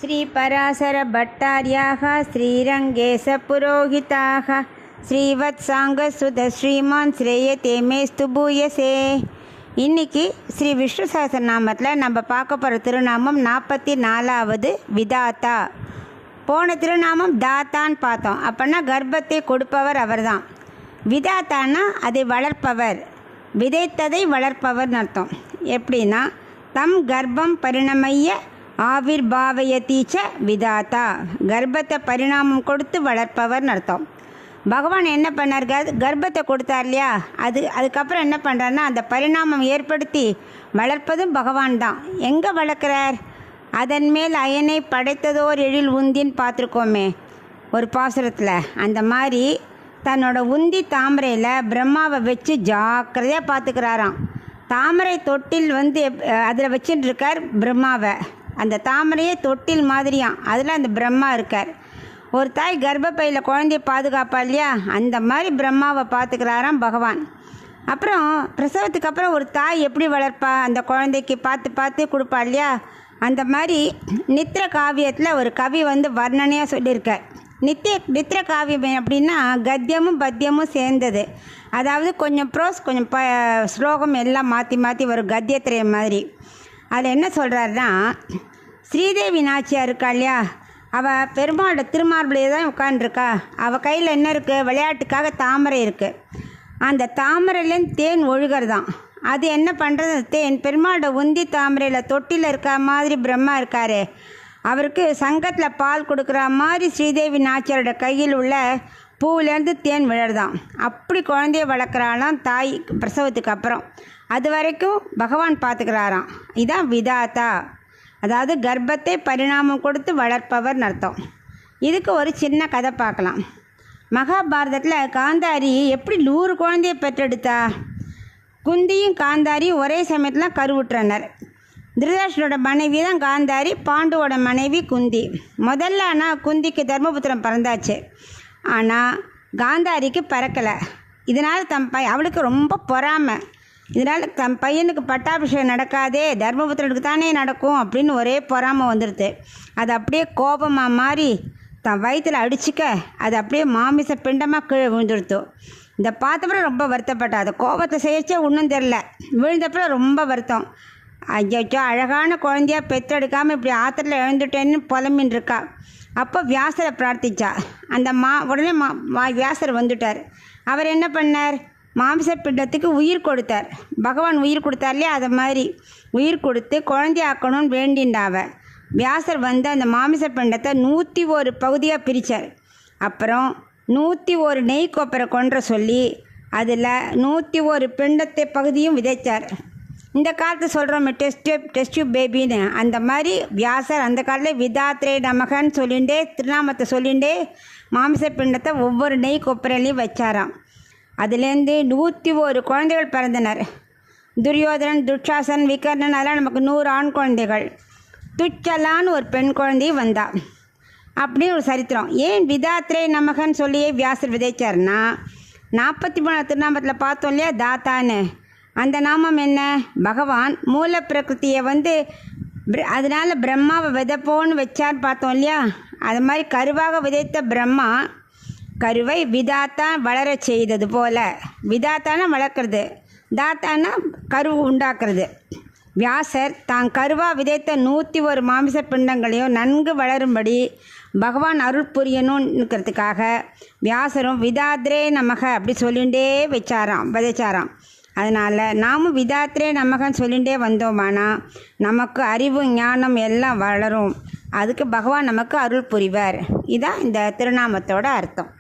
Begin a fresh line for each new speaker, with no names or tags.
श्रीपराशरभट्टार्याः श्रीरङ्गेशपुरोहिताः श्रीवत्साङ्गसुध श्रीमान् श्रेयते मेस्तु பூயசே. இன்னைக்கு ஸ்ரீ விஷ்ணு சஹஸ்ரநாமத்தில் நம்ம பார்க்க போகிற திருநாமம் 44வது விதாத்தா. போன திருநாமம் தாத்தான்னு பார்த்தோம். அப்படின்னா கர்ப்பத்தை கொடுப்பவர் அவர் தான். விதாத்தான்னா அதை வளர்ப்பவர், விதைத்ததை வளர்ப்பவர்னு அர்த்தம். எப்படின்னா தம் கர்ப்பம் பரிணமைய ஆவிர் பாவயத்தீச்ச விதாத்தா, கர்ப்பத்தை பரிணாமம் கொடுத்து வளர்ப்பவர்னு அர்த்தம். பகவான் என்ன பண்ணார், கர்ப்பத்தை கொடுத்தார் இல்லையா, அதுக்கப்புறம் என்ன பண்ணுறாருன்னா அந்த பரிணாமம் ஏற்படுத்தி வளர்ப்பதும் பகவான் தான். எங்கே வளர்க்குறார்? அதன் மேல் அயனை படைத்ததோர் எழில் உந்தின்னு பார்த்துருக்கோமே ஒரு பாசுரத்தில். அந்த மாதிரி தன்னோட உந்தி தாமரையில் பிரம்மாவை வச்சு ஜாக்கிரதையாக பார்த்துக்கிறாராம். தாமரை தொட்டில் அதில் வச்சுட்டு இருக்கார் பிரம்மாவை. அந்த தாமரையே தொட்டில் மாதிரியாம், அதில் அந்த பிரம்மா இருக்கார். ஒரு தாய் கர்ப்பப்பையில் குழந்தைய பாதுகாப்பா இல்லையா, அந்த மாதிரி பிரம்மாவை பார்த்துக்கிறாராம் பகவான். அப்புறம் பிரசவத்துக்கு அப்புறம் ஒரு தாய் எப்படி வளர்ப்பா, அந்த குழந்தைக்கு பார்த்து பார்த்து கொடுப்பா இல்லையா, அந்த மாதிரி நித்திர காவியத்தில் ஒரு கவி வர்ணனையாக சொல்லியிருக்கார். நித்திர காவியம் அப்படின்னா கத்தியமும் பத்தியமும் சேர்ந்தது. அதாவது கொஞ்சம் ப்ரோஸ் கொஞ்சம் ஸ்லோகம் எல்லாம் மாற்றி மாற்றி வரும், கத்தியத்திரைய மாதிரி. அதில் என்ன சொல்கிறாருன்னா, ஸ்ரீதேவி நாச்சியார் இருக்கா இல்லையா, அவள் பெருமாளோட திருமார்பிலே தான் உட்காந்துருக்கா. அவள் கையில் என்ன இருக்குது, விளையாட்டுக்காக தாமரை இருக்குது. அந்த தாமரையிலேருந்து தேன் ஒழுகிறதான். அது என்ன பண்ணுறது, தேன் பெருமாளோட உந்தி தாமரையில் தொட்டியில் இருக்கா மாதிரி பிரம்மா இருக்கார். அவருக்கு சங்கத்தில் பால் கொடுக்குற மாதிரி ஸ்ரீதேவி நாச்சியாரோட கையில் உள்ள பூவிலேருந்து தேன் விழறதான். அப்படி குழந்தைய வளர்க்குறாளாம் தாய் பிரசவத்துக்கு அப்புறம். அது வரைக்கும் பகவான் பார்த்துக்கிறாராம். இதான் விதாத்தா, அதாவது கர்ப்பத்தை பரிணாமம் கொடுத்து வளர்ப்பவர்னு அர்த்தம். இதுக்கு ஒரு சின்ன கதை பார்க்கலாம். மகாபாரதத்தில் காந்தாரி எப்படி 100 குழந்தைய பெற்றெடுத்தா. குந்தியும் காந்தாரியும் ஒரே சமயத்தில் கருவுற்றனர். திருதராஷ்டிரோட மனைவி தான் காந்தாரி, பாண்டுவோட மனைவி குந்தி. முதல்ல ஆனால் குந்திக்கு தர்மபுத்திரம் பிறந்தாச்சு, ஆனால் காந்தாரிக்கு பிறக்கலை. இதனால் அவளுக்கு ரொம்ப பொறாமை. இதனால் தன் பையனுக்கு பட்டாபிஷேகம் நடக்காதே, தர்மபுத்திரனுக்கு தானே நடக்கும் அப்படின்னு ஒரே பொறாமை வந்துடுது. அது அப்படியே கோபமாக மாறி தன் வயிற்றில் அடிச்சுக்க அது அப்படியே மாமிச பிண்டமாக கீழே விழுந்துடுத்து. இந்த பார்த்தப்பறம் ரொம்ப வருத்தப்பட்டா. அதை கோபத்தை செய்யச்சே ஒன்றும் தெரில, விழுந்தப்பறம் ரொம்ப வருத்தம். ஐயோ, அழகான குழந்தையாக பெற்றெடுக்காமல் இப்படி ஆத்திரத்தில் எழுந்துட்டேன்னு புலம்பின்னு இருக்கா. அப்போ வியாசரை பிரார்த்திச்சா. அந்த உடனே வியாசர் வந்துட்டார். அவர் என்ன பண்ணார், மாமிச பிண்டத்துக்கு உயிர் கொடுத்தார். பகவான் உயிர் கொடுத்தார் இல்லையா, அதை மாதிரி உயிர் கொடுத்து குழந்தையாக்கணும்னு வேண்டின்டாவ. வியாசர் அந்த மாமிச பிண்டத்தை 101 பகுதியாக பிரித்தார். அப்புறம் 101 நெய் கொப்பரை கொன்ற சொல்லி அதில் 101 பிண்டத்தை பகுதியும் விதைச்சார். இந்த காலத்து சொல்கிறோம் டெஸ்ட் பேபின்னு, அந்த மாதிரி வியாசர் அந்த காலத்தில் விதாத்ரே நமகன்னு சொல்லிகிட்டே திருநாமத்தை சொல்லிகிட்டே மாமிச பிண்டத்தை ஒவ்வொரு நெய் கொப்பரையிலையும் வச்சாராம். அதுலேருந்து 101 குழந்தைகள் பிறந்தனர். துரியோதனன், துட்சாசன், விகர்ணன், அதெல்லாம் நமக்கு 100 ஆண் குழந்தைகள். துச்சலான்னு ஒரு பெண் குழந்தை வந்தா. அப்படின்னு ஒரு சரித்திரம். ஏன் விதாத்ரே நமகன்னு சொல்லியே வியாசர் விதைச்சார்னா, 43 திருநாமத்தில் பார்த்தோம் இல்லையா தாத்தான்னு, அந்த நாமம் என்ன, பகவான் மூல பிரகிருத்தியை அதனால் பிரம்மாவை விதைப்போன்னு வச்சான்னு பார்த்தோம் இல்லையா. அது மாதிரி கருவாக விதைத்த பிரம்மா கருவை விதாத்தா வளர செய்தது போல. விதாத்தானா வளர்க்குறது, தாத்தானா கரு உண்டாக்குறது. வியாசர் தான் கருவாக விதைத்த 101 மாமிச பிண்டங்களையும் நன்கு வளரும்படி பகவான் அருள் புரியணும்னுக்கிறதுக்காக வியாசரும் விதாத்ரே நமக அப்படி சொல்லிகிட்டே விதைச்சாராம். அதனால் நாமும் விதாத்ரே நமகன்னு சொல்லிகிட்டே வந்தோமானா நமக்கு அறிவு ஞானம் எல்லாம் வளரும். அதுக்கு பகவான் நமக்கு அருள் புரிவார். இதான் இந்த திருநாமத்தோட அர்த்தம்.